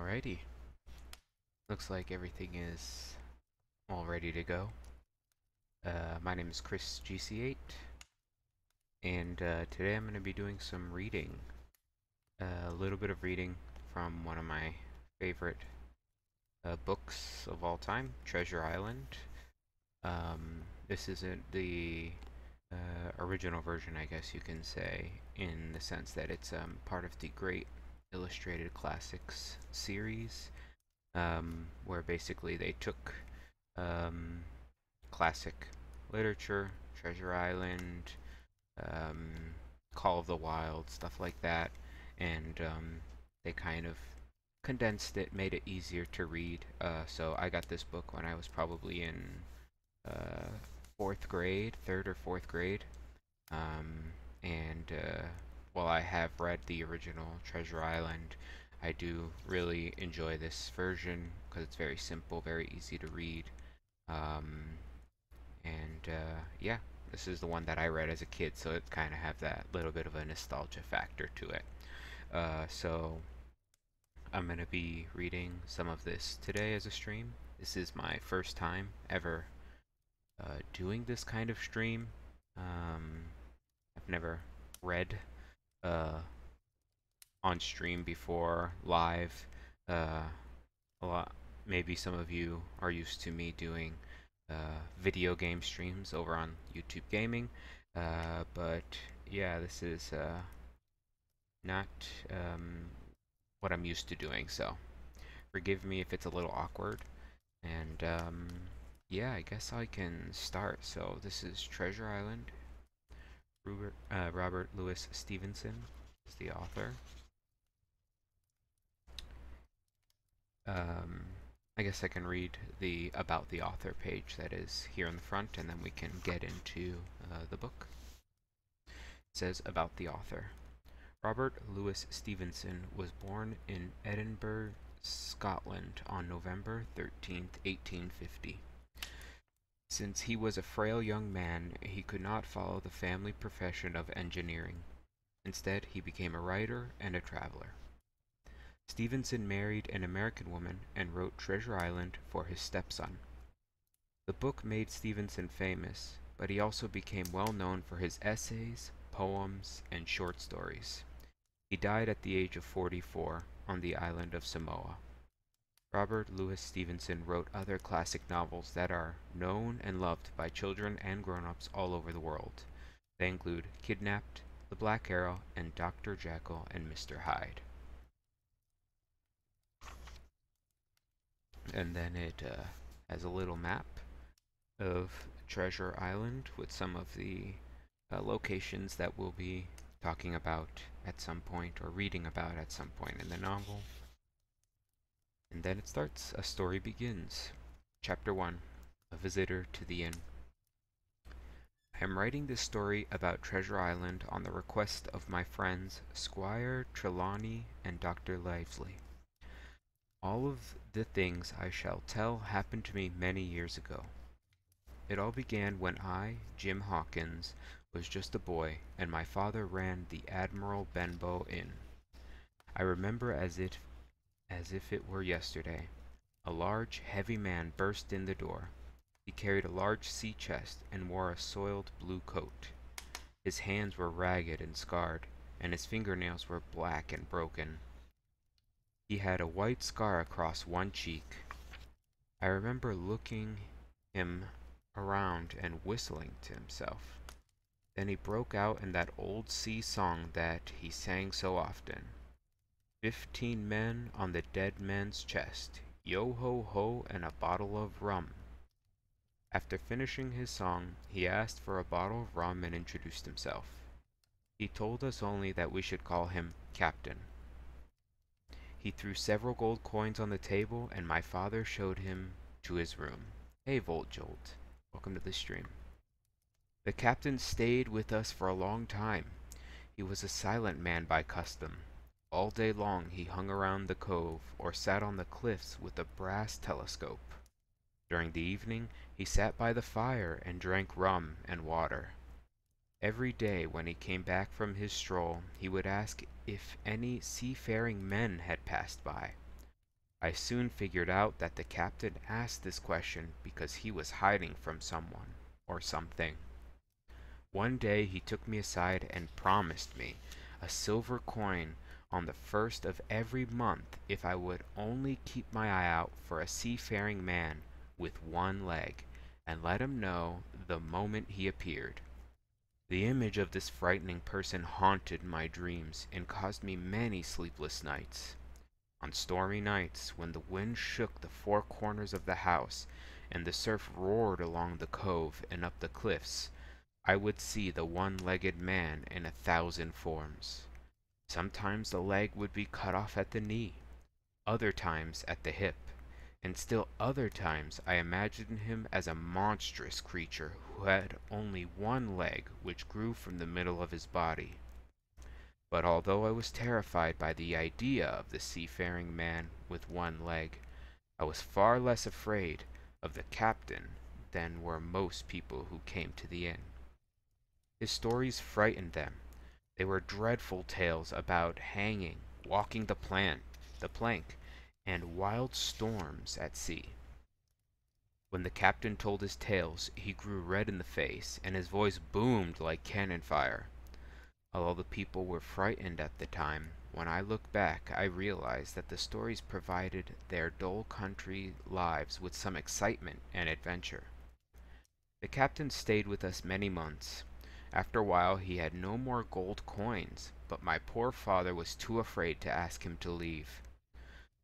Alrighty. Looks like everything is all ready to go. My name is Chris GC8, and today I'm going to be doing some reading. A little bit of reading from one of my favorite books of all time, Treasure Island. This isn't the original version, I guess you can say, in the sense that it's part of the Great Illustrated Classics series, where basically they took um, classic literature, Treasure Island, um, Call of the Wild, stuff like that, and they kind of condensed it, made it easier to read. So I got this book when I was probably in uh, fourth grade, third or fourth grade, um, and while I have read the original Treasure Island, I do really enjoy this version because it's very simple, very easy to read. Um, and yeah, this is the one that I read as a kid, so it kind of have that little bit of a nostalgia factor to it. So I'm going to be reading some of this today as a stream. This is my first time ever doing this kind of stream. I've never read uh, on stream before, live. Uh, a lot. Maybe some of you are used to me doing video game streams over on YouTube Gaming, but yeah, this is not what I'm used to doing, so forgive me if it's a little awkward. And yeah, I guess I can start. So this is Treasure Island. Robert Louis Stevenson is the author. Um, I guess I can read the About the Author page that is here in the front, and then we can get into the book. It says About the Author. Robert Louis Stevenson was born in Edinburgh, Scotland on November 13th, 1850. Since he was a frail young man, he could not follow the family profession of engineering. Instead, he became a writer and a traveler. Stevenson married an American woman and wrote Treasure Island for his stepson. The book made Stevenson famous, but he also became well known for his essays, poems, and short stories. He died at the age of 44 on the island of Samoa. Robert Louis Stevenson wrote other classic novels that are known and loved by children and grown-ups all over the world. They include Kidnapped, The Black Arrow, and Dr. Jekyll and Mr. Hyde. And then it has a little map of Treasure Island with some of the locations that we'll be talking about at some point or reading about at some point in the novel. And then it starts. A story begins. Chapter 1. A Visitor to the Inn. I am writing this story about Treasure Island on the request of my friends Squire Trelawney and Dr. Livesey. All of the things I shall tell happened to me many years ago. It all began when I, Jim Hawkins, was just a boy, and my father ran the Admiral Benbow Inn. I remember as if it were yesterday. A large, heavy man burst in the door. He carried a large sea chest and wore a soiled blue coat. His hands were ragged and scarred, and his fingernails were black and broken. He had a white scar across one cheek. I remember looking him around and whistling to himself. Then he broke out in that old sea song that he sang so often. 15 men on the dead man's chest, yo-ho-ho and a bottle of rum. After finishing his song, he asked for a bottle of rum and introduced himself. He told us only that we should call him Captain. He threw several gold coins on the table, and my father showed him to his room. Hey, Voltjolt. Welcome to the stream. The captain stayed with us for a long time. He was a silent man by custom. All day long he hung around the cove or sat on the cliffs with a brass telescope. During the evening he sat by the fire and drank rum and water. Every day when he came back from his stroll he would ask if any seafaring men had passed by. I soon figured out that the captain asked this question because he was hiding from someone or something. One day he took me aside and promised me a silver coin on the first of every month if I would only keep my eye out for a seafaring man with one leg, and let him know the moment he appeared. The image of this frightening person haunted my dreams and caused me many sleepless nights. On stormy nights, when the wind shook the four corners of the house and the surf roared along the cove and up the cliffs, I would see the one-legged man in 1,000 forms. Sometimes the leg would be cut off at the knee, other times at the hip, and still other times I imagined him as a monstrous creature who had only one leg which grew from the middle of his body. But although I was terrified by the idea of the seafaring man with one leg, I was far less afraid of the captain than were most people who came to the inn. His stories frightened them. They were dreadful tales about hanging, walking the plank, and wild storms at sea. When the captain told his tales, he grew red in the face, and his voice boomed like cannon fire. Although the people were frightened at the time, when I look back, I realize that the stories provided their dull country lives with some excitement and adventure. The captain stayed with us many months. After a while he had no more gold coins, but my poor father was too afraid to ask him to leave.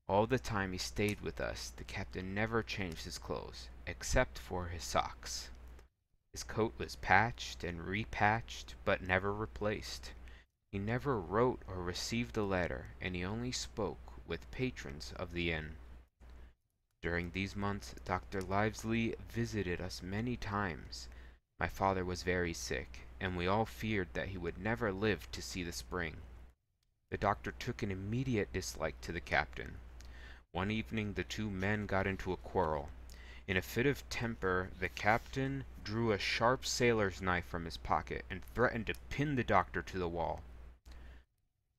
All the time he stayed with us, the captain never changed his clothes, except for his socks. His coat was patched and repatched, but never replaced. He never wrote or received a letter, and he only spoke with patrons of the inn. During these months, Dr. Livesey visited us many times. My father was very sick, and we all feared that he would never live to see the spring. The doctor took an immediate dislike to the captain. One evening the two men got into a quarrel. In a fit of temper, the captain drew a sharp sailor's knife from his pocket and threatened to pin the doctor to the wall.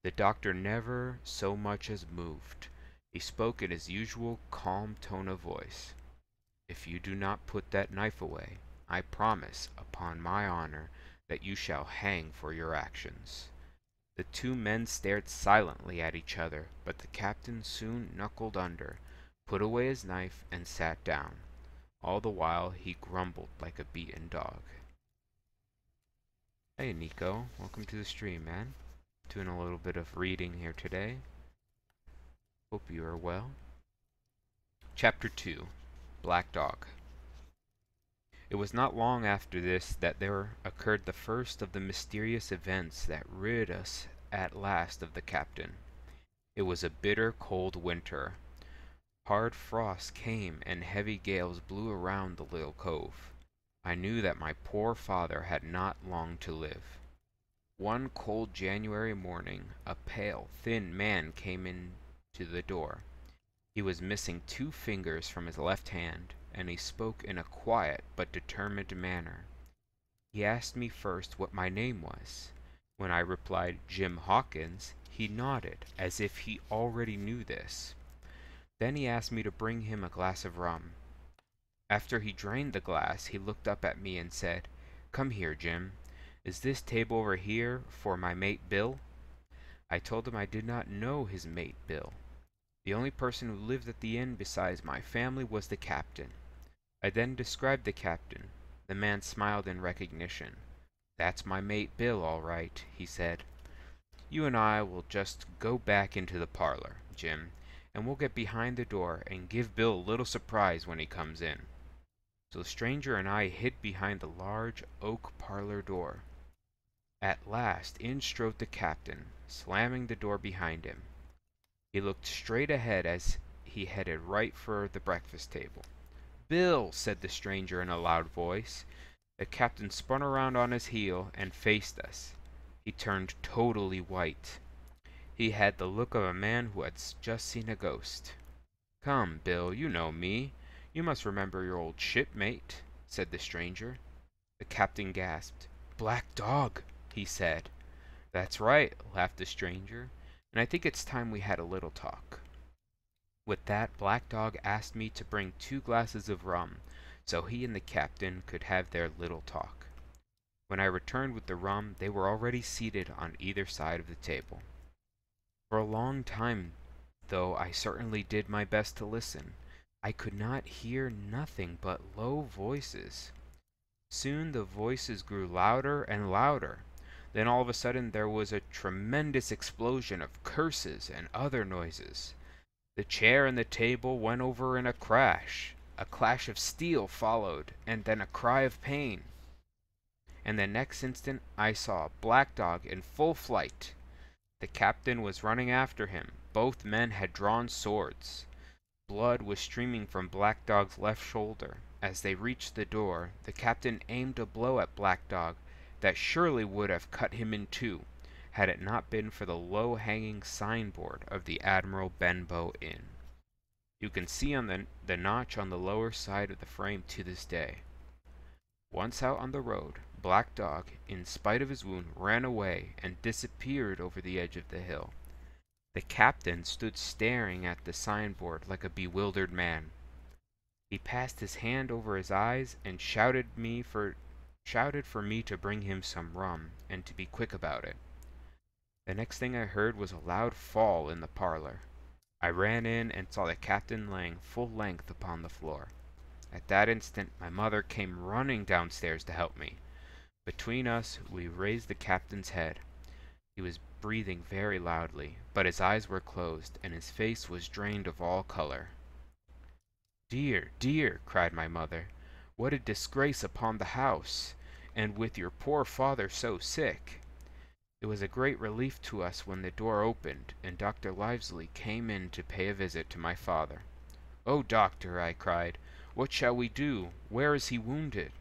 The doctor never so much as moved. He spoke in his usual calm tone of voice. "If you do not put that knife away, I promise, upon my honor, that you shall hang for your actions." The two men stared silently at each other, but the captain soon knuckled under, put away his knife, and sat down. All the while he grumbled like a beaten dog. Hey Nico, welcome to the stream, man. Doing a little bit of reading here today. Hope you are well. Chapter 2, Black Dog. It was not long after this that there occurred the first of the mysterious events that rid us at last of the captain. It was a bitter cold winter. Hard frosts came and heavy gales blew around the little cove. I knew that my poor father had not long to live. One cold January morning a pale, thin man came in to the door. He was missing 2 fingers from his left hand, and he spoke in a quiet but determined manner. He asked me first what my name was. When I replied Jim Hawkins, he nodded, as if he already knew this. Then he asked me to bring him a glass of rum. After he drained the glass, he looked up at me and said, "Come here, Jim. Is this table over here for my mate Bill?" I told him I did not know his mate Bill. The only person who lived at the inn besides my family was the captain. I then described the captain. The man smiled in recognition. "That's my mate Bill, all right," he said. "You and I will just go back into the parlor, Jim, and we'll get behind the door and give Bill a little surprise when he comes in." So the stranger and I hid behind the large oak parlor door. At last in strode the captain, slamming the door behind him. He looked straight ahead as he headed right for the breakfast table. "Bill!" said the stranger in a loud voice. The captain spun around on his heel and faced us. He turned totally white. He had the look of a man who had just seen a ghost. "Come, Bill, you know me. You must remember your old shipmate," said the stranger. The captain gasped. "Black Dog," he said. "That's right," laughed the stranger, "and I think it's time we had a little talk." With that, Black Dog asked me to bring 2 glasses of rum, so he and the captain could have their little talk. When I returned with the rum, they were already seated on either side of the table. For a long time, though I certainly did my best to listen, I could not hear nothing but low voices. Soon the voices grew louder and louder. Then all of a sudden there was a tremendous explosion of curses and other noises. The chair and the table went over in a crash. A clash of steel followed, and then a cry of pain. And the next instant I saw Black Dog in full flight. The captain was running after him. Both men had drawn swords. Blood was streaming from Black Dog's left shoulder. As they reached the door, the captain aimed a blow at Black Dog that surely would have cut him in two, had it not been for the low-hanging signboard of the Admiral Benbow Inn. You can see on the notch on the lower side of the frame to this day. Once out on the road, Black Dog, in spite of his wound, ran away and disappeared over the edge of the hill. The captain stood staring at the signboard like a bewildered man. He passed his hand over his eyes and shouted for me to bring him some rum, and to be quick about it. The next thing I heard was a loud fall in the parlor. I ran in and saw the captain laying full length upon the floor. At that instant my mother came running downstairs to help me. Between us we raised the captain's head. He was breathing very loudly, but his eyes were closed, and his face was drained of all color. "Dear, dear!" cried my mother. "What a disgrace upon the house, and with your poor father so sick!" It was a great relief to us when the door opened, and Dr. Livesey came in to pay a visit to my father. "Oh, doctor!" I cried, "what shall we do? Where is he wounded?"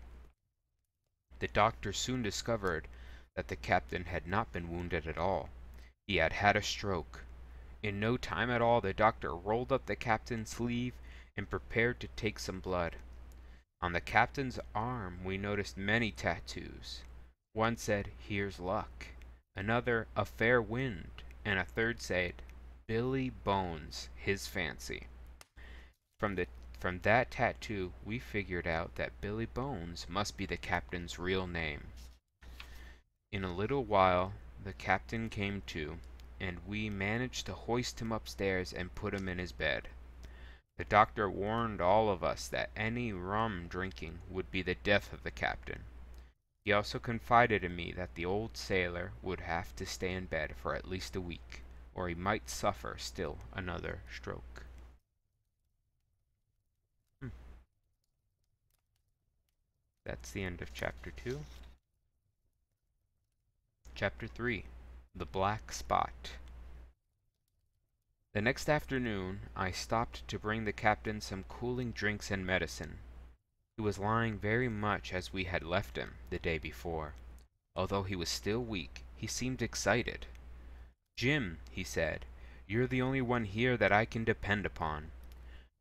The doctor soon discovered that the captain had not been wounded at all. He had had a stroke. In no time at all the doctor rolled up the captain's sleeve and prepared to take some blood. On the captain's arm we noticed many tattoos. One said, "Here's luck," another, "A fair wind," and a third said, "Billy Bones, his fancy." From that tattoo we figured out that Billy Bones must be the captain's real name. In a little while the captain came to, and we managed to hoist him upstairs and put him in his bed. The doctor warned all of us that any rum drinking would be the death of the captain. He also confided in me that the old sailor would have to stay in bed for at least a week, or he might suffer still another stroke. That's the end of Chapter 2. Chapter 3. The Black Spot. The next afternoon I stopped to bring the captain some cooling drinks and medicine. He was lying very much as we had left him the day before. Although he was still weak, he seemed excited. "Jim," he said, "you're the only one here that I can depend upon.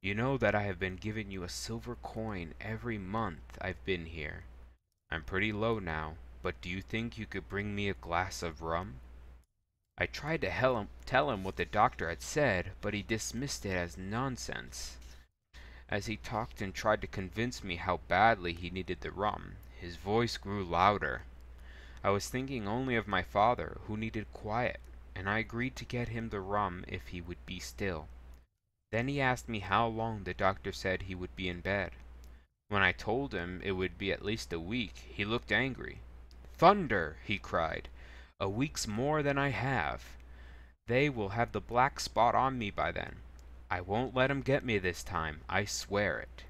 You know that I have been giving you a silver coin every month I've been here. I'm pretty low now, but do you think you could bring me a glass of rum?" I tried to tell him what the doctor had said, but he dismissed it as nonsense. As he talked and tried to convince me how badly he needed the rum, his voice grew louder. I was thinking only of my father, who needed quiet, and I agreed to get him the rum if he would be still. Then he asked me how long the doctor said he would be in bed. When I told him it would be at least a week, he looked angry. "Thunder!" he cried. "A week's more than I have. They will have the black spot on me by then. I won't let 'em get me this time, I swear it."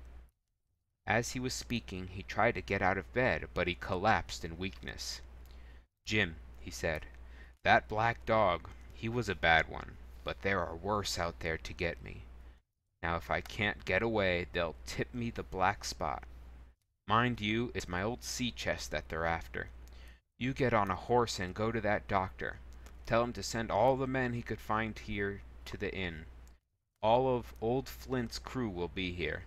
As he was speaking, he tried to get out of bed, but he collapsed in weakness. "Jim," he said, "that Black Dog, he was a bad one, but there are worse out there to get me. Now if I can't get away, they'll tip me the black spot. Mind you, it's my old sea chest that they're after. You get on a horse and go to that doctor. Tell him to send all the men he could find here to the inn. All of old Flint's crew will be here.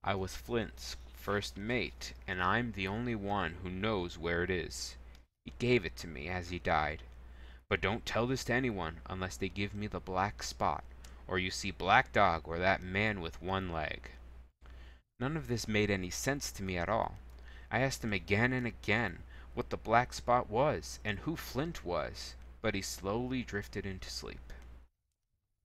I was Flint's first mate, and I'm the only one who knows where it is. He gave it to me as he died. But don't tell this to anyone unless they give me the black spot, or you see Black Dog, or that man with one leg." None of this made any sense to me at all. I asked him again and again what the black spot was and who Flint was, but he slowly drifted into sleep.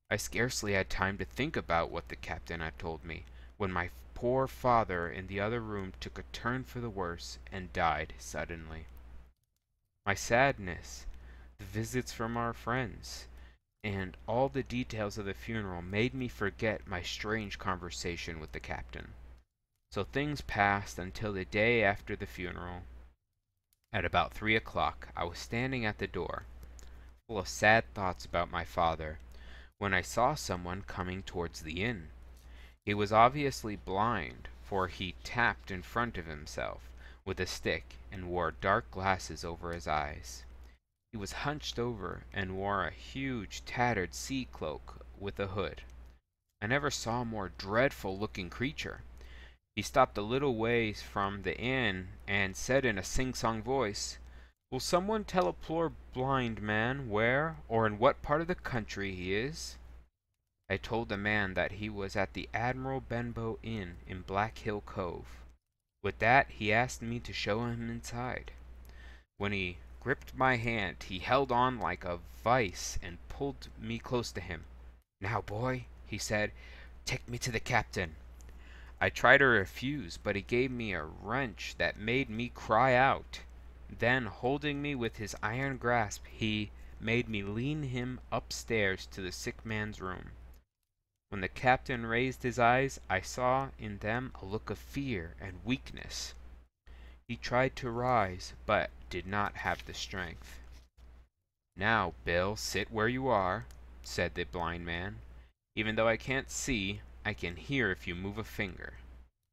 I scarcely had time to think about what the captain had told me, when my poor father in the other room took a turn for the worse and died suddenly. My sadness, the visits from our friends, and all the details of the funeral made me forget my strange conversation with the captain. So things passed until the day after the funeral. At about 3 o'clock, I was standing at the door, full of sad thoughts about my father, when I saw someone coming towards the inn. He was obviously blind, for he tapped in front of himself with a stick and wore dark glasses over his eyes. He was hunched over and wore a huge tattered sea cloak with a hood. I never saw a more dreadful-looking creature. He stopped a little ways from the inn and said in a sing-song voice, "Will someone tell a poor blind man where or in what part of the country he is?" I told the man that he was at the Admiral Benbow Inn in Black Hill Cove. With that he asked me to show him inside. When he gripped my hand, he held on like a vice and pulled me close to him. "Now, boy," he said, "take me to the captain." I tried to refuse, but he gave me a wrench that made me cry out. Then, holding me with his iron grasp, he made me lean him upstairs to the sick man's room. When the captain raised his eyes, I saw in them a look of fear and weakness. He tried to rise, but did not have the strength. "Now, Bill, sit where you are," said the blind man. "Even though I can't see, I can hear if you move a finger.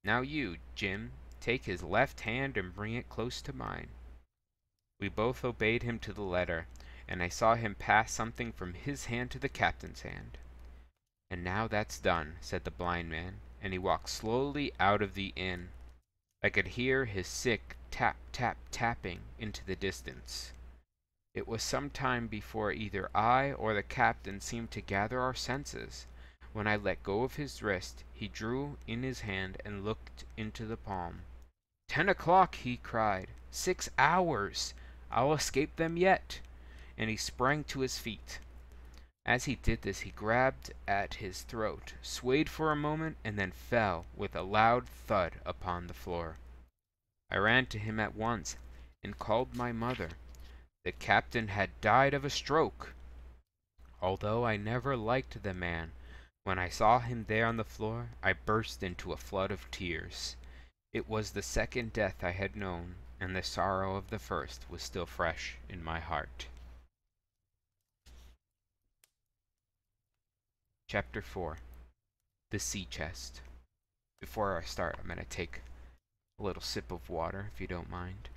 Now you, Jim, take his left hand and bring it close to mine." We both obeyed him to the letter, and I saw him pass something from his hand to the captain's hand. "And now that's done," said the blind man, and he walked slowly out of the inn. I could hear his sick tap, tap, tapping into the distance. It was some time before either I or the captain seemed to gather our senses. When I let go of his wrist, he drew in his hand and looked into the palm. "10 o'clock!" he cried. 6 hours! I'll escape them yet!" And he sprang to his feet. As he did this, he grabbed at his throat, swayed for a moment, and then fell with a loud thud upon the floor. I ran to him at once and called my mother. The captain had died of a stroke. Although I never liked the man, when I saw him there on the floor, I burst into a flood of tears. It was the second death I had known, and the sorrow of the first was still fresh in my heart. Chapter 4. The Sea Chest. Before I start, I'm going to take a little sip of water, if you don't mind.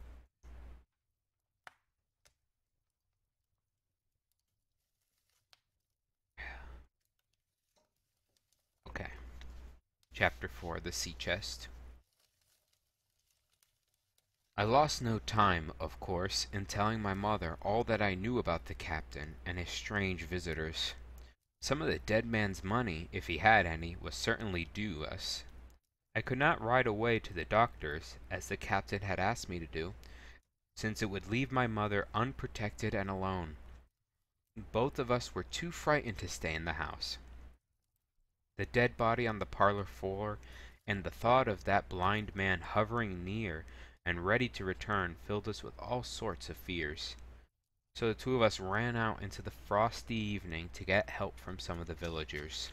Okay. Chapter 4. The Sea Chest. I lost no time, of course, in telling my mother all that I knew about the captain and his strange visitors. Some of the dead man's money, if he had any, was certainly due us. I could not ride away to the doctor's, as the captain had asked me to do, since it would leave my mother unprotected and alone. Both of us were too frightened to stay in the house. The dead body on the parlor floor, and the thought of that blind man hovering near and ready to return, filled us with all sorts of fears. So the two of us ran out into the frosty evening to get help from some of the villagers.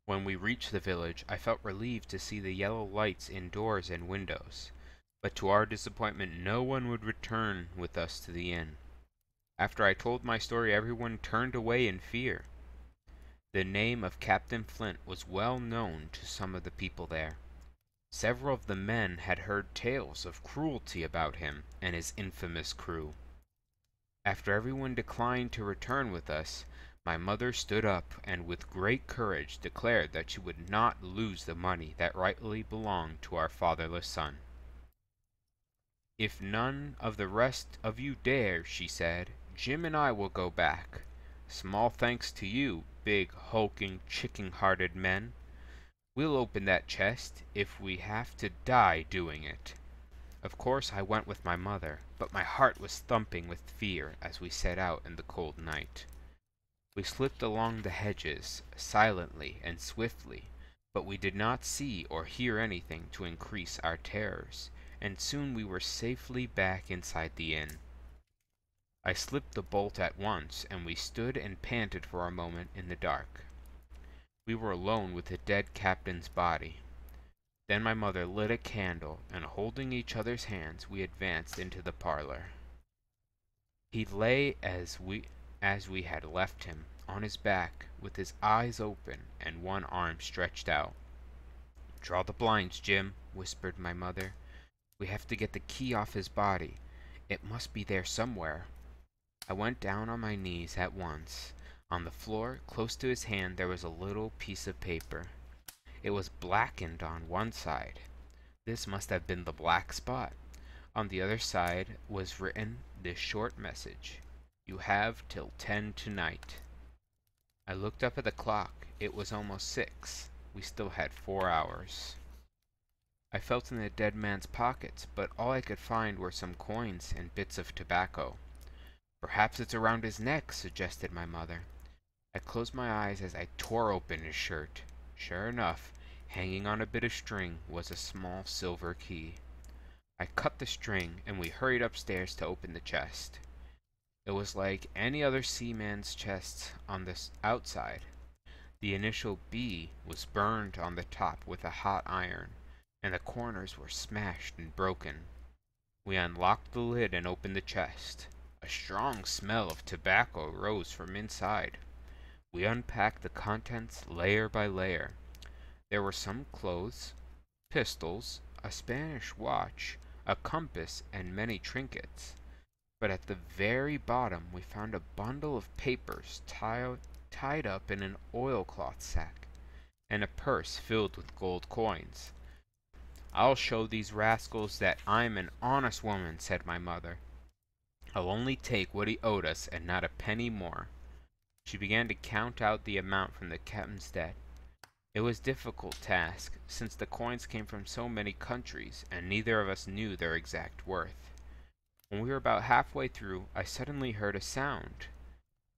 When we reached the village, I felt relieved to see the yellow lights in doors and windows, but to our disappointment no one would return with us to the inn. After I told my story, everyone turned away in fear. The name of Captain Flint was well known to some of the people there. Several of the men had heard tales of cruelty about him and his infamous crew. After everyone declined to return with us, my mother stood up and with great courage declared that she would not lose the money that rightly belonged to our fatherless son. "If none of the rest of you dare," she said, "Jim and I will go back. Small thanks to you, big, hulking, chicken-hearted men. We'll open that chest if we have to die doing it." Of course I went with my mother, but my heart was thumping with fear as we set out in the cold night. We slipped along the hedges, silently and swiftly, but we did not see or hear anything to increase our terrors, and soon we were safely back inside the inn. I slipped the bolt at once, and we stood and panted for a moment in the dark. We were alone with the dead captain's body. Then my mother lit a candle, and holding each other's hands, we advanced into the parlor. He lay as we had left him, on his back, with his eyes open and one arm stretched out. "Draw the blinds, Jim," whispered my mother. "We have to get the key off his body. It must be there somewhere." I went down on my knees at once. On the floor, close to his hand, there was a little piece of paper. It was blackened on one side. This must have been the black spot. On the other side was written this short message: "You have till 10 tonight." I looked up at the clock. It was almost 6. We still had 4 hours. I felt in the dead man's pockets, but all I could find were some coins and bits of tobacco. "Perhaps it's around his neck," suggested my mother. I closed my eyes as I tore open his shirt. Sure enough, hanging on a bit of string was a small silver key. I cut the string, and we hurried upstairs to open the chest. It was like any other seaman's chest on the outside. The initial B was burned on the top with a hot iron, and the corners were smashed and broken. We unlocked the lid and opened the chest. A strong smell of tobacco rose from inside. We unpacked the contents layer by layer. There were some clothes, pistols, a Spanish watch, a compass, and many trinkets. But at the very bottom we found a bundle of papers tied up in an oilcloth sack, and a purse filled with gold coins. "I'll show these rascals that I'm an honest woman," said my mother. "I'll only take what he owed us, and not a penny more." She began to count out the amount from the captain's debt. It was a difficult task, since the coins came from so many countries, and neither of us knew their exact worth. When we were about halfway through, I suddenly heard a sound.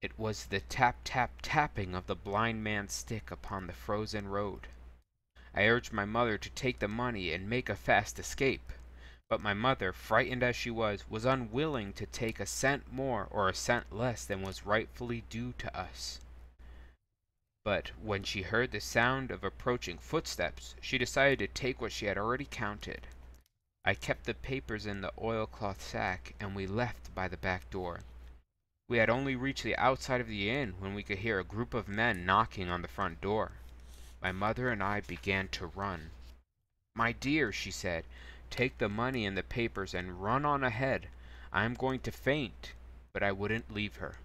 It was the tap-tap-tapping of the blind man's stick upon the frozen road. I urged my mother to take the money and make a fast escape, but my mother, frightened as she was unwilling to take a cent more or a cent less than was rightfully due to us. But when she heard the sound of approaching footsteps, she decided to take what she had already counted. I kept the papers in the oilcloth sack, and we left by the back door. We had only reached the outside of the inn when we could hear a group of men knocking on the front door. My mother and I began to run. "My dear," she said, "take the money and the papers and run on ahead. I am going to faint." But I wouldn't leave her.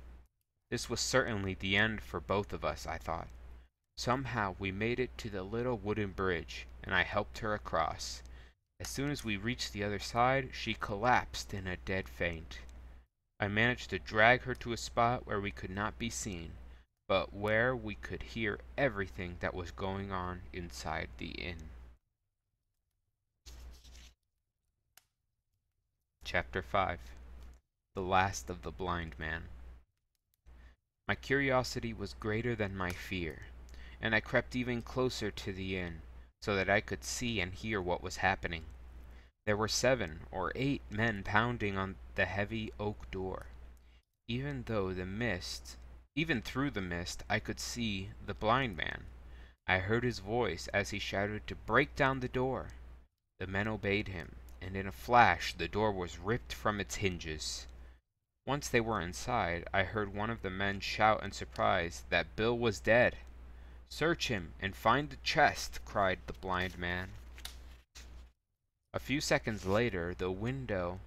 This was certainly the end for both of us, I thought. Somehow we made it to the little wooden bridge, and I helped her across. As soon as we reached the other side, she collapsed in a dead faint. I managed to drag her to a spot where we could not be seen, but where we could hear everything that was going on inside the inn. Chapter 5. The Last of the Blind Man. My curiosity was greater than my fear, and I crept even closer to the inn, so that I could see and hear what was happening. There were 7 or 8 men pounding on the heavy oak door. Even through the mist, I could see the blind man. I heard his voice as he shouted to break down the door. The men obeyed him, and in a flash the door was ripped from its hinges. Once they were inside, I heard one of the men shout in surprise that Bill was dead. "Search him and find the chest," cried the blind man. A few seconds later, the window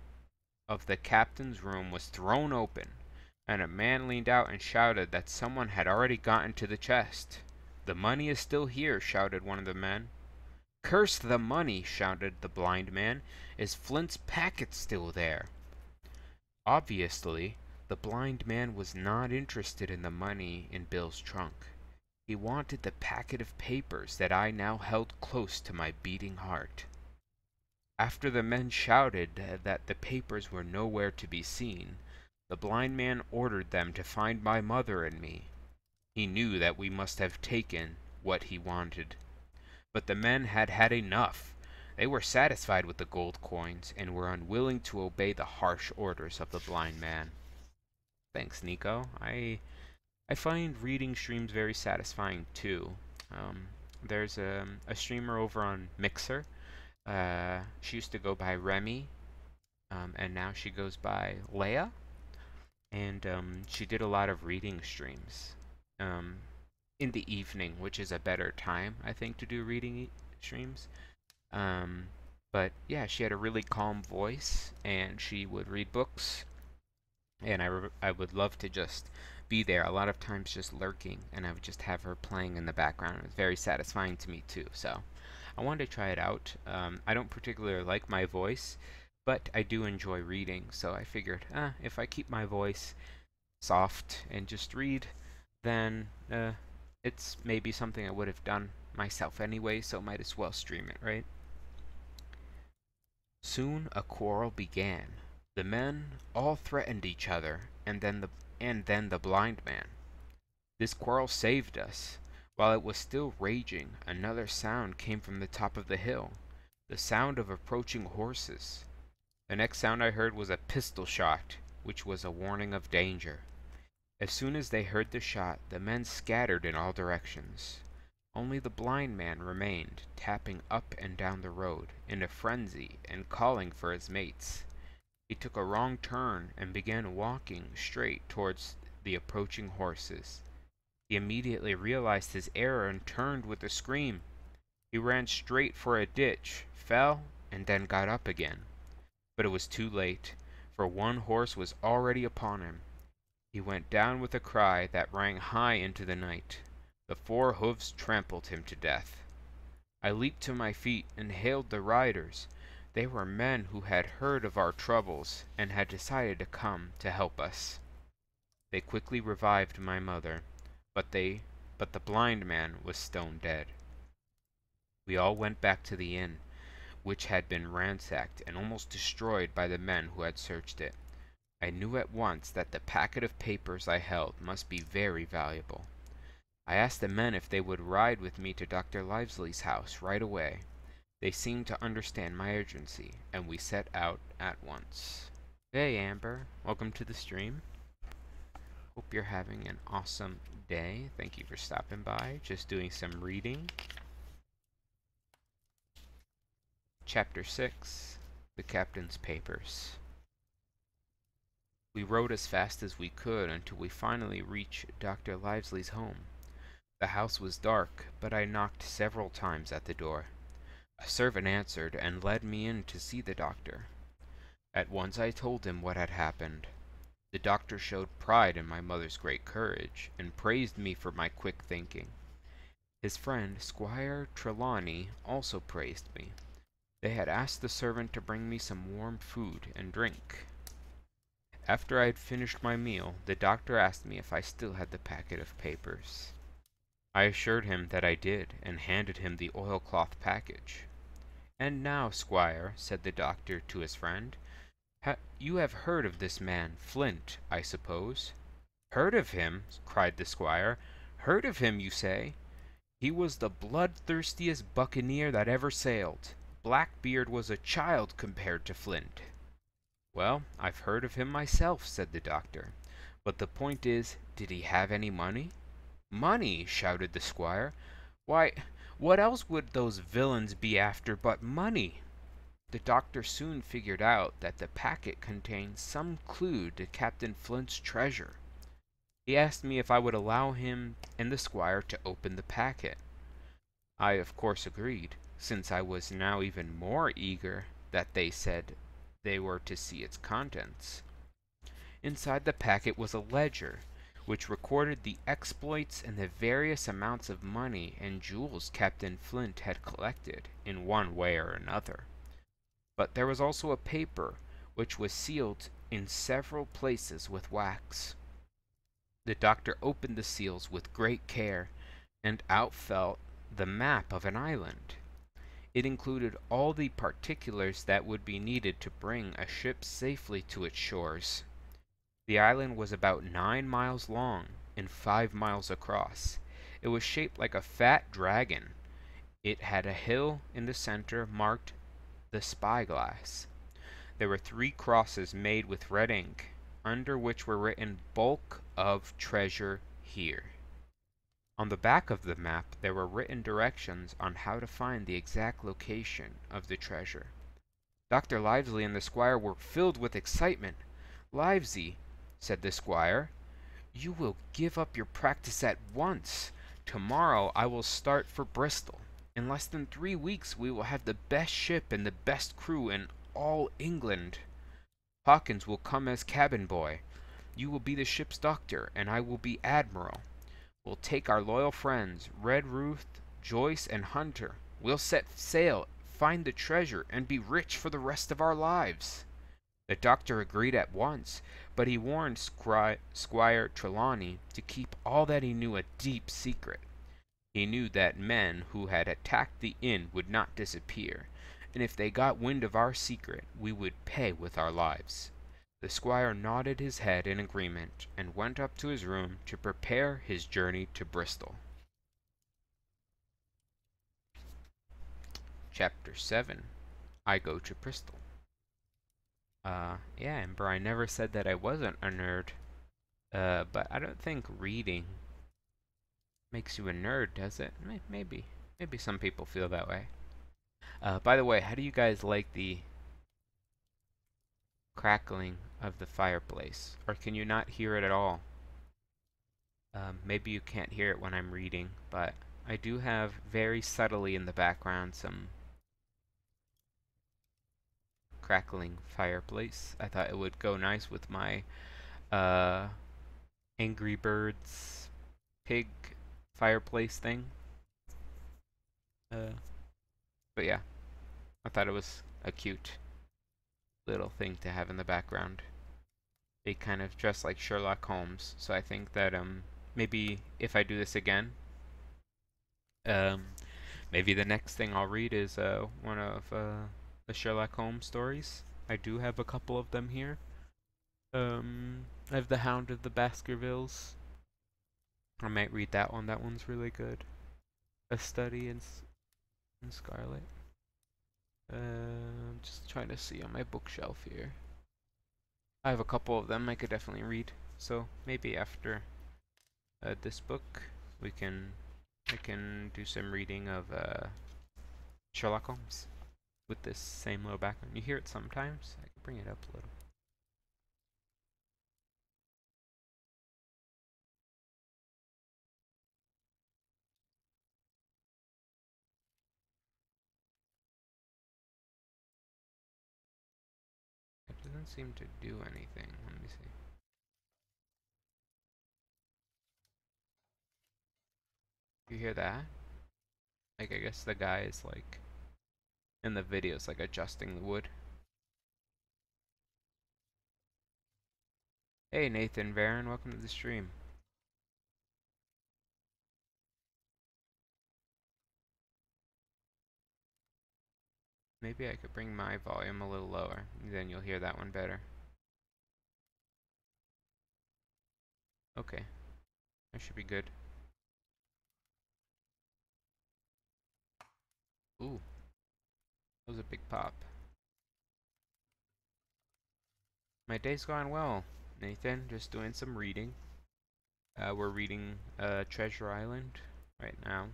of the captain's room was thrown open, and a man leaned out and shouted that someone had already gotten to the chest. "The money is still here," shouted one of the men. "Curse the money!" shouted the blind man. "Is Flint's packet still there?" Obviously, the The blind man was not interested in the money in Bill's trunk. He wanted the packet of papers that I now held close to my beating heart. After the men shouted that the papers were nowhere to be seen, the blind man ordered them to find my mother and me. He knew that we must have taken what he wanted. But the men had had enough. They were satisfied with the gold coins and were unwilling to obey the harsh orders of the blind man. Thanks, Nico. I find reading streams very satisfying too. There's a streamer over on Mixer. She used to go by Remy, and now she goes by Leia. And she did a lot of reading streams in the evening, which is a better time, I think, to do reading streams. But yeah, she had a really calm voice, and she would read books, and I would love to just be there, a lot of times just lurking, and I would just have her playing in the background. It was very satisfying to me too, so I wanted to try it out. I don't particularly like my voice, but I do enjoy reading, so I figured, if I keep my voice soft and just read, then it's maybe something I would have done myself anyway, so might as well stream it, right? Soon a quarrel began. The men all threatened each other, and then the blind man. This quarrel saved us. While it was still raging, another sound came from the top of the hill, the sound of approaching horses. The next sound I heard was a pistol shot, which was a warning of danger. As soon as they heard the shot, the men scattered in all directions. Only the blind man remained, tapping up and down the road, in a frenzy, and calling for his mates. He took a wrong turn and began walking straight towards the approaching horses. He immediately realized his error and turned with a scream. He ran straight for a ditch, fell, and then got up again. But it was too late, for one horse was already upon him. He went down with a cry that rang high into the night. The 4 hoofs trampled him to death. I leaped to my feet and hailed the riders. They were men who had heard of our troubles and had decided to come to help us. They quickly revived my mother, but the blind man was stone dead. We all went back to the inn, which had been ransacked and almost destroyed by the men who had searched it. I knew at once that the packet of papers I held must be very valuable. I asked the men if they would ride with me to Dr. Livesey's house right away. They seemed to understand my urgency, and we set out at once. Hey Amber, welcome to the stream. Hope you're having an awesome day. Thank you for stopping by. Just doing some reading. Chapter 6, The Captain's Papers. We rode as fast as we could until we finally reached Dr. Livesey's home. The house was dark, but I knocked several times at the door. A servant answered and led me in to see the doctor. At once I told him what had happened. The doctor showed pride in my mother's great courage, and praised me for my quick thinking. His friend, Squire Trelawney, also praised me. They had asked the servant to bring me some warm food and drink. After I had finished my meal, the doctor asked me if I still had the packet of papers. I assured him that I did, and handed him the oilcloth package. "And now, Squire," said the doctor to his friend, "you have heard of this man, Flint, I suppose?" "Heard of him?" cried the squire. "Heard of him, you say? He was the bloodthirstiest buccaneer that ever sailed. Blackbeard was a child compared to Flint." "Well, I've heard of him myself," said the doctor. "But the point is, did he have any money?" "Money!" shouted the squire. "Why, what else would those villains be after but money?" The doctor soon figured out that the packet contained some clue to Captain Flint's treasure. He asked me if I would allow him and the squire to open the packet. I of course agreed, since I was now even more eager that they said they were to see its contents. Inside the packet was a ledger, which recorded the exploits and the various amounts of money and jewels Captain Flint had collected in one way or another. But there was also a paper which was sealed in several places with wax. The doctor opened the seals with great care, and out fell the map of an island. It included all the particulars that would be needed to bring a ship safely to its shores. The island was about 9 miles long and 5 miles across. It was shaped like a fat dragon. It had a hill in the center marked the spyglass. There were 3 crosses made with red ink, under which were written "Bulk of Treasure Here." On the back of the map there were written directions on how to find the exact location of the treasure. Dr. Livesey and the squire were filled with excitement. "Livesey," said the squire, "you will give up your practice at once. Tomorrow I will start for Bristol. In less than 3 weeks we will have the best ship and the best crew in all England. Hawkins will come as cabin boy. You will be the ship's doctor, and I will be admiral. We'll take our loyal friends, Redruth, Joyce, and Hunter. We'll set sail, find the treasure, and be rich for the rest of our lives." The doctor agreed at once, but he warned Squire Trelawney to keep all that he knew a deep secret. He knew that men who had attacked the inn would not disappear, and if they got wind of our secret, we would pay with our lives. The squire nodded his head in agreement, and went up to his room to prepare his journey to Bristol. Chapter 7. I Go to Bristol. Yeah, Amber, I never said that I wasn't a nerd. But I don't think reading makes you a nerd, does it? Maybe. Maybe some people feel that way. By the way, how do you guys like the crackling of the fireplace? Or can you not hear it at all? Maybe you can't hear it when I'm reading, but I do have very subtly in the background some crackling fireplace. I thought it would go nice with my Angry Birds pig fireplace thing. But yeah, I thought it was a cute little thing to have in the background. They kind of dress like Sherlock Holmes, so I think that maybe if I do this again, maybe the next thing I'll read is one of the Sherlock Holmes stories. I do have a couple of them here. I have The Hound of the Baskervilles. I might read that one. That one's really good. A Study in Scarlet. I'm just trying to see on my bookshelf here. I have a couple of them I could definitely read. So maybe after this book, I can do some reading of Sherlock Holmes with this same little background. You hear it sometimes. I can bring it up a little. It doesn't seem to do anything. Let me see. You hear that? Like, I guess the guy is like, in the video, it's like adjusting the wood. Hey Nathan Varon, welcome to the stream. Maybe I could bring my volume a little lower, then you'll hear that one better. Okay, that should be good. Ooh, that was a big pop. My day's going well, Nathan. Just doing some reading. We're reading Treasure Island right now.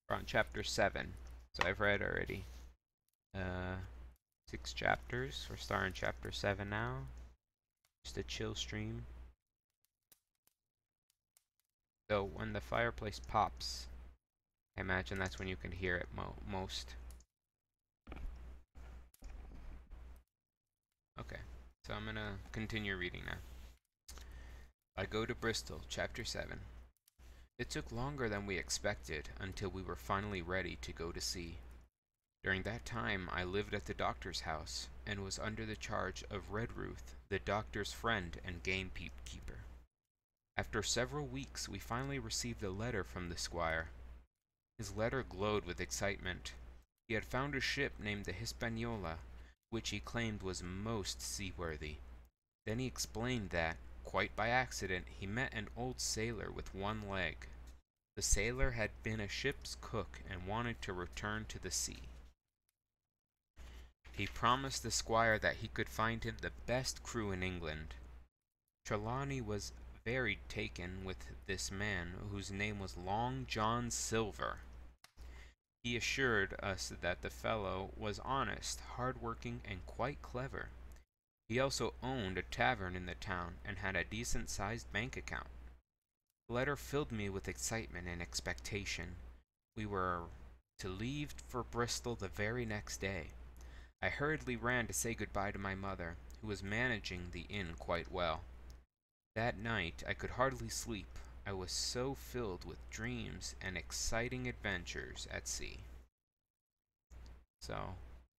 We're on chapter 7, so I've read already 6 chapters. We're starting chapter 7 now. Just a chill stream. So when the fireplace pops, I imagine that's when you can hear it most. Okay, so I'm gonna continue reading now. I Go to Bristol, Chapter 7. It took longer than we expected until we were finally ready to go to sea. During that time I lived at the doctor's house, and was under the charge of Redruth, the doctor's friend and gamekeeper. After several weeks we finally received a letter from the squire. His letter glowed with excitement. He had found a ship named the Hispaniola, which he claimed was most seaworthy. Then he explained that, quite by accident, he met an old sailor with one leg. The sailor had been a ship's cook and wanted to return to the sea. He promised the squire that he could find him the best crew in England. Trelawney was very taken with this man, whose name was Long John Silver. He assured us that the fellow was honest, hard-working, and quite clever. He also owned a tavern in the town and had a decent-sized bank account. The letter filled me with excitement and expectation. We were to leave for Bristol the very next day. I hurriedly ran to say goodbye to my mother, who was managing the inn quite well. That night I could hardly sleep. I was so filled with dreams and exciting adventures at sea. So,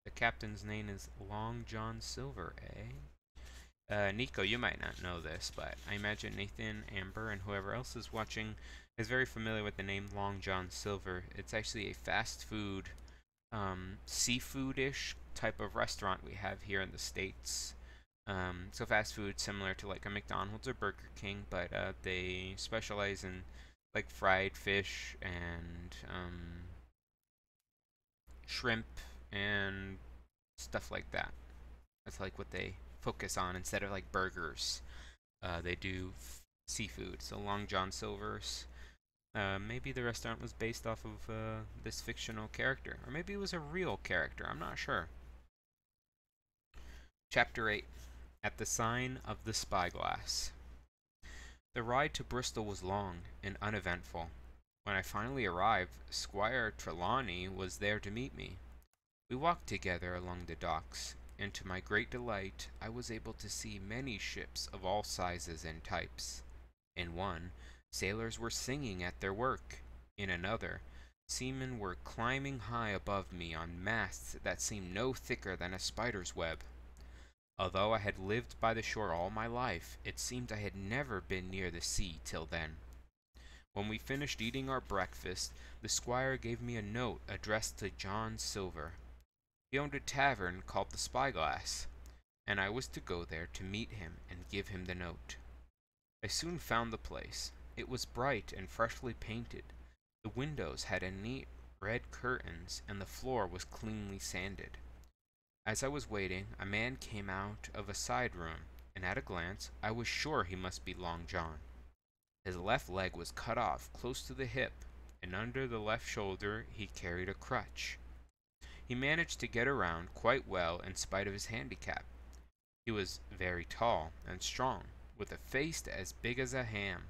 the captain's name is Long John Silver, eh? Nico, you might not know this, but I imagine Nathan, Amber, and whoever else is watching is very familiar with the name Long John Silver. It's actually a fast food, seafood-ish type of restaurant we have here in the States. So fast food similar to like a McDonald's or Burger King, but they specialize in like fried fish and shrimp and stuff like that. That's like what they focus on instead of like burgers. They do seafood. So Long John Silver's. Maybe the restaurant was based off of this fictional character, or maybe it was a real character. I'm not sure. Chapter 8. At the Sign of the Spyglass. The ride to Bristol was long and uneventful. When I finally arrived, Squire Trelawney was there to meet me. We walked together along the docks, and to my great delight I was able to see many ships of all sizes and types. In one, sailors were singing at their work. In another, seamen were climbing high above me on masts that seemed no thicker than a spider's web. Although I had lived by the shore all my life, it seemed I had never been near the sea till then. When we finished eating our breakfast, the squire gave me a note addressed to John Silver. He owned a tavern called the Spyglass, and I was to go there to meet him and give him the note. I soon found the place. It was bright and freshly painted. The windows had neat red curtains, and the floor was cleanly sanded. As I was waiting, a man came out of a side room, and at a glance I was sure he must be Long John. His left leg was cut off close to the hip, and under the left shoulder he carried a crutch. He managed to get around quite well in spite of his handicap. He was very tall and strong, with a face as big as a ham.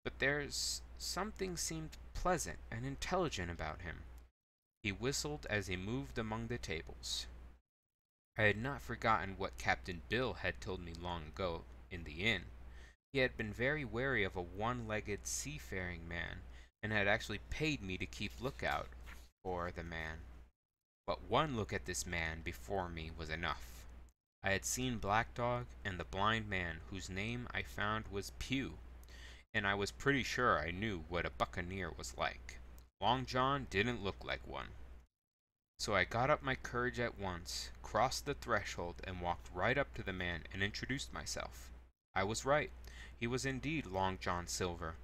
But there's something seemed pleasant and intelligent about him. He whistled as he moved among the tables. I had not forgotten what Captain Bill had told me long ago in the inn. He had been very wary of a one-legged seafaring man, and had actually paid me to keep lookout for the man. But one look at this man before me was enough. I had seen Black Dog and the blind man, whose name I found was Pew, and I was pretty sure I knew what a buccaneer was like. Long John didn't look like one. So I got up my courage at once, crossed the threshold, and walked right up to the man and introduced myself. I was right. He was indeed Long John Silver.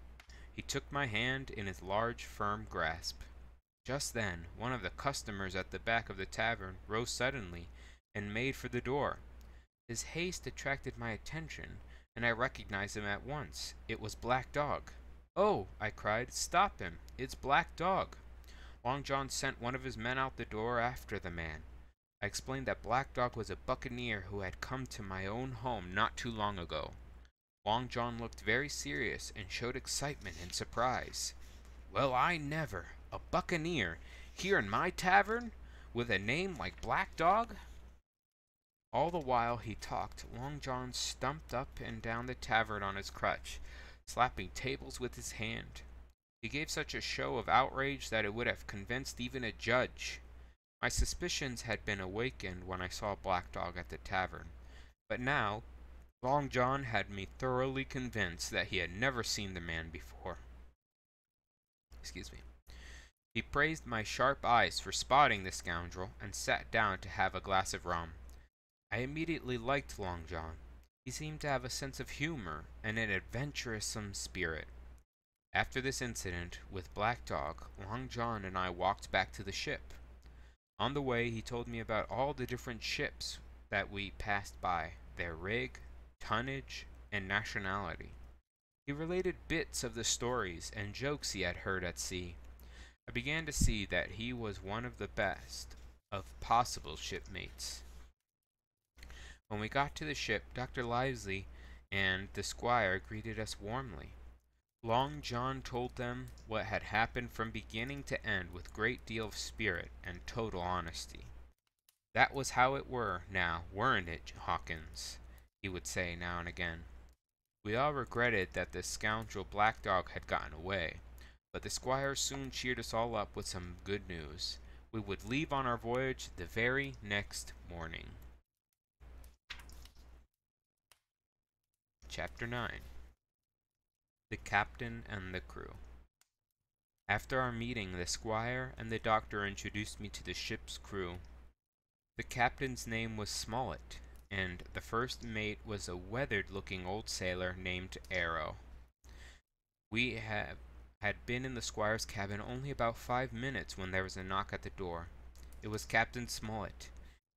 He took my hand in his large, firm grasp. Just then, one of the customers at the back of the tavern rose suddenly and made for the door. His haste attracted my attention, and I recognized him at once. It was Black Dog. "Oh," I cried, "stop him! It's Black Dog!" Long John sent one of his men out the door after the man. I explained that Black Dog was a buccaneer who had come to my own home not too long ago. Long John looked very serious and showed excitement and surprise. "Well, I never! A buccaneer here in my tavern with a name like Black Dog?" All the while he talked, Long John stumped up and down the tavern on his crutch, slapping tables with his hand. He gave such a show of outrage that it would have convinced even a judge. My suspicions had been awakened when I saw Black Dog at the tavern, but now Long John had me thoroughly convinced that he had never seen the man before. Excuse me. He praised my sharp eyes for spotting the scoundrel and sat down to have a glass of rum. I immediately liked Long John. He seemed to have a sense of humor and an adventuresome spirit. After this incident with Black Dog, Long John and I walked back to the ship. On the way, he told me about all the different ships that we passed by, their rig, tonnage, and nationality. He related bits of the stories and jokes he had heard at sea. I began to see that he was one of the best of possible shipmates. When we got to the ship, Dr. Livesey and the squire greeted us warmly. Long John told them what had happened from beginning to end with great deal of spirit and total honesty. "That was how it were, now, weren't it, Hawkins?" he would say now and again. We all regretted that the scoundrel Black Dog had gotten away, but the squire soon cheered us all up with some good news. We would leave on our voyage the very next morning. Chapter 9. The Captain and the Crew. After our meeting, the squire and the doctor introduced me to the ship's crew. The captain's name was Smollett, and the first mate was a weathered-looking old sailor named Arrow. We had been in the squire's cabin only about 5 minutes when there was a knock at the door. It was Captain Smollett.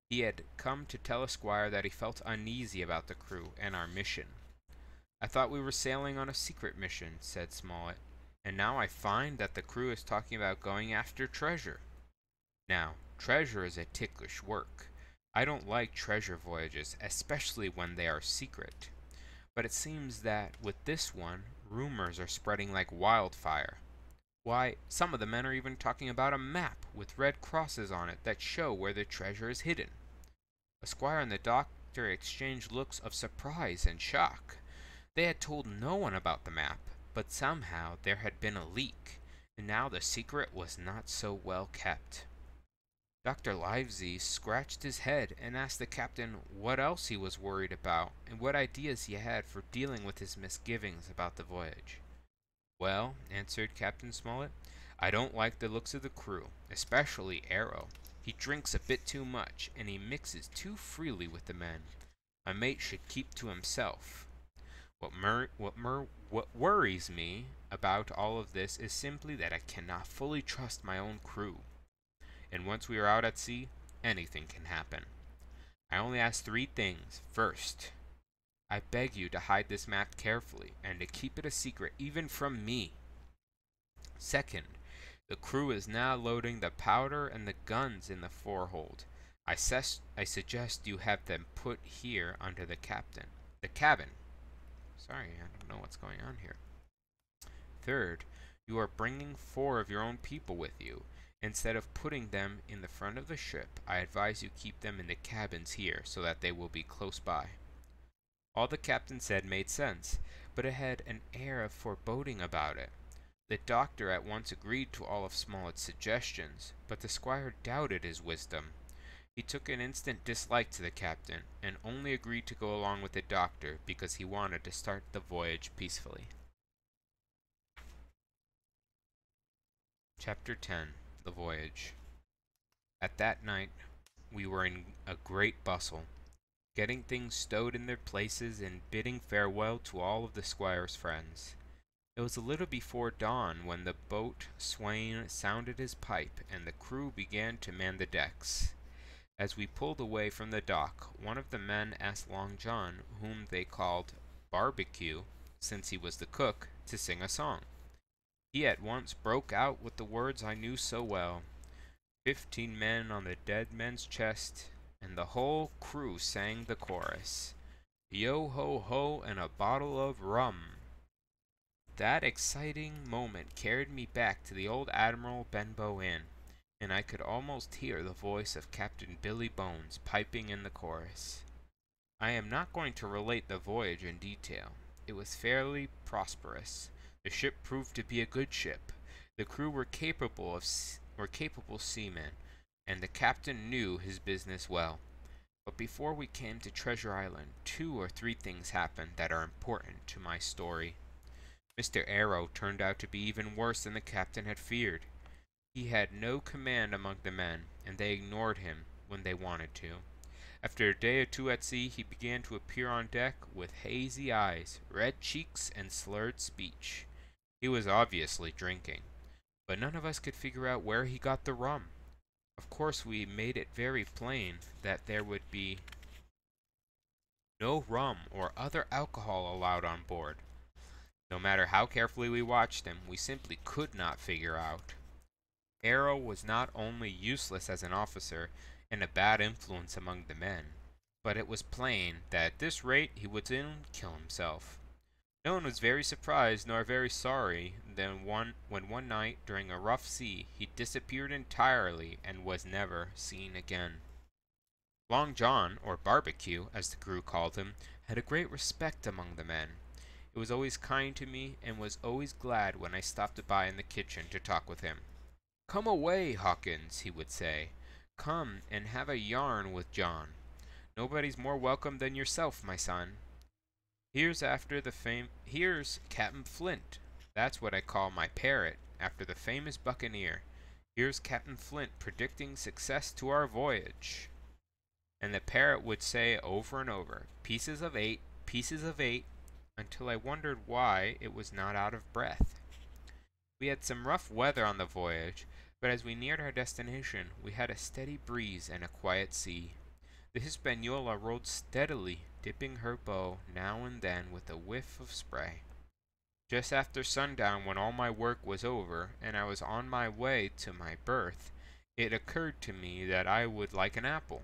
He had come to tell the squire that he felt uneasy about the crew and our mission. "I thought we were sailing on a secret mission," said Smollett, "and now I find that the crew is talking about going after treasure. Now, treasure is a ticklish work. I don't like treasure voyages, especially when they are secret. But it seems that, with this one, rumors are spreading like wildfire. Why, some of the men are even talking about a map with red crosses on it that show where the treasure is hidden." The squire and the doctor exchanged looks of surprise and shock. They had told no one about the map, but somehow there had been a leak, and now the secret was not so well kept. Dr. Livesey scratched his head and asked the captain what else he was worried about and what ideas he had for dealing with his misgivings about the voyage. "Well," answered Captain Smollett, "I don't like the looks of the crew, especially Arrow. He drinks a bit too much, and he mixes too freely with the men. A mate should keep to himself. What worries me about all of this is simply that I cannot fully trust my own crew. And once we are out at sea, anything can happen. I only ask 3 things. First, I beg you to hide this map carefully and to keep it a secret even from me. Second, the crew is now loading the powder and the guns in the forehold. I suggest you have them put here under the cabin. Sorry, I don't know what's going on here. Third, you are bringing 4 of your own people with you. Instead of putting them in the front of the ship, I advise you keep them in the cabins here so that they will be close by." All the captain said made sense, but it had an air of foreboding about it. The doctor at once agreed to all of Smollett's suggestions, but the squire doubted his wisdom. He took an instant dislike to the captain, and only agreed to go along with the doctor because he wanted to start the voyage peacefully. Chapter 10. The Voyage. At that night, we were in a great bustle, getting things stowed in their places and bidding farewell to all of the squire's friends. It was a little before dawn when the boat swain sounded his pipe and the crew began to man the decks. As we pulled away from the dock, one of the men asked Long John, whom they called Barbecue, since he was the cook, to sing a song. He at once broke out with the words I knew so well. 15 men on the dead men's chest, and the whole crew sang the chorus. Yo ho ho and a bottle of rum. That exciting moment carried me back to the old Admiral Benbow Inn, and I could almost hear the voice of Captain Billy Bones piping in the chorus. I am not going to relate the voyage in detail. It was fairly prosperous. The ship proved to be a good ship. The crew were capable seamen, and the captain knew his business well. But before we came to Treasure Island, 2 or 3 things happened that are important to my story. Mr. Arrow turned out to be even worse than the captain had feared. He had no command among the men, and they ignored him when they wanted to. After a day or two at sea, he began to appear on deck with hazy eyes, red cheeks, and slurred speech. He was obviously drinking, but none of us could figure out where he got the rum. Of course, we made it very plain that there would be no rum or other alcohol allowed on board. No matter how carefully we watched him, we simply could not figure out. Arrow was not only useless as an officer and a bad influence among the men, but it was plain that at this rate he would soon kill himself. No one was very surprised nor very sorry when one night during a rough sea he disappeared entirely and was never seen again. Long John, or Barbecue, as the crew called him, had a great respect among the men. He was always kind to me and was always glad when I stopped by in the kitchen to talk with him. "Come away, Hawkins," he would say. "Come and have a yarn with John. Nobody's more welcome than yourself, my son. Here's Captain Flint. That's what I call my parrot, after the famous buccaneer. Here's Captain Flint predicting success to our voyage." And the parrot would say over and over, "Pieces of 8, pieces of 8," until I wondered why it was not out of breath. We had some rough weather on the voyage, but as we neared our destination, we had a steady breeze and a quiet sea. The Hispaniola rode steadily, dipping her bow now and then with a whiff of spray. Just after sundown, when all my work was over and I was on my way to my berth, it occurred to me that I would like an apple.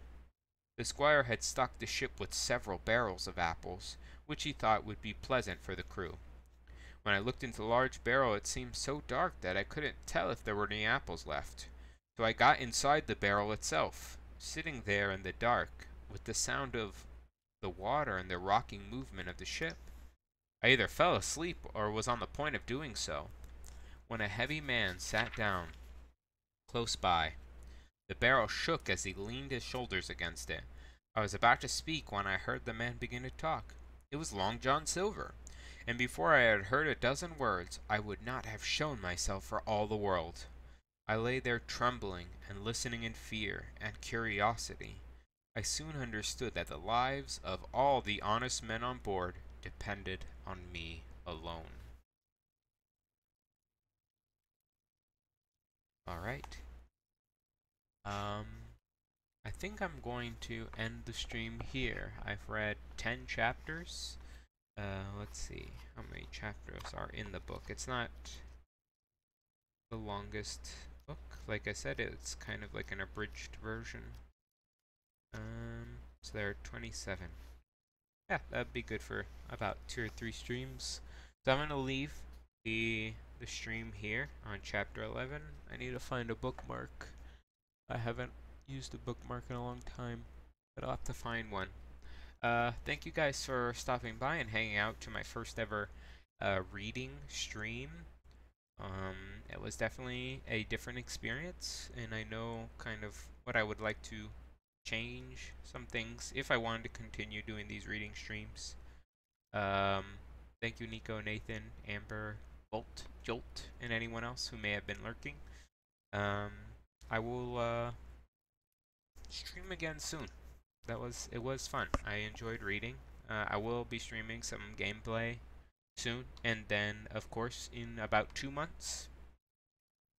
The squire had stocked the ship with several barrels of apples, which he thought would be pleasant for the crew. When I looked into the large barrel, it seemed so dark that I couldn't tell if there were any apples left. So I got inside the barrel itself, sitting there in the dark, with the sound of the water and the rocking movement of the ship. I either fell asleep or was on the point of doing so, when a heavy man sat down close by. The barrel shook as he leaned his shoulders against it. I was about to speak when I heard the man begin to talk. It was Long John Silver, and before I had heard a dozen words, I would not have shown myself for all the world. I lay there trembling and listening in fear and curiosity. I soon understood that the lives of all the honest men on board depended on me alone. Alright. I think I'm going to end the stream here. I've read 10 chapters. Let's see how many chapters are in the book. It's not the longest book. Like I said, it's kind of like an abridged version. So there are 27. Yeah, that'd be good for about 2 or 3 streams. So I'm gonna leave the stream here on chapter 11. I need to find a bookmark. I haven't used a bookmark in a long time, but I'll have to find one. Thank you guys for stopping by and hanging out to my first ever reading stream. It was definitely a different experience, and I know kind of what I would like to change some things if I wanted to continue doing these reading streams. Thank you, Nico, Nathan, Amber, Bolt, Jolt, and anyone else who may have been lurking. I will stream again soon. It was fun. I enjoyed reading. I will be streaming some gameplay soon, and then of course in about 2 months,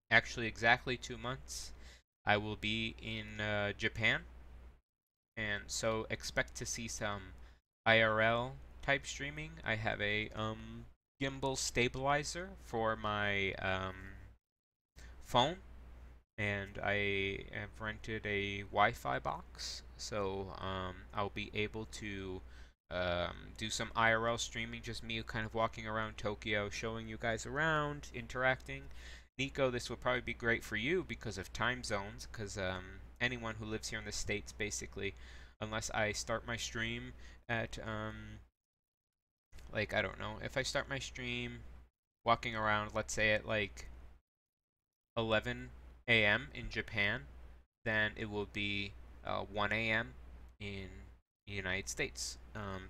actually exactly 2 months, I will be in Japan, and so expect to see some IRL type streaming. I have a gimbal stabilizer for my phone, and I have rented a Wi-Fi box, so I'll be able to do some IRL streaming, just me kind of walking around Tokyo, showing you guys around, interacting. Nico, this will probably be great for you because of time zones, because anyone who lives here in the States, basically, unless I start my stream at, like, I don't know, if I start my stream walking around, let's say at like 11 a.m. in Japan, then it will be 1 a.m. in the United States.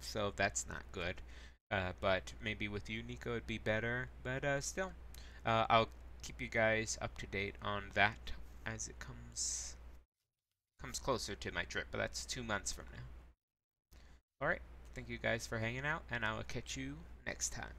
So that's not good. But maybe with you, Nico, it'd be better. But still, I'll keep you guys up to date on that as it comes closer to my trip. But that's 2 months from now. All right. Thank you guys for hanging out, and I will catch you next time.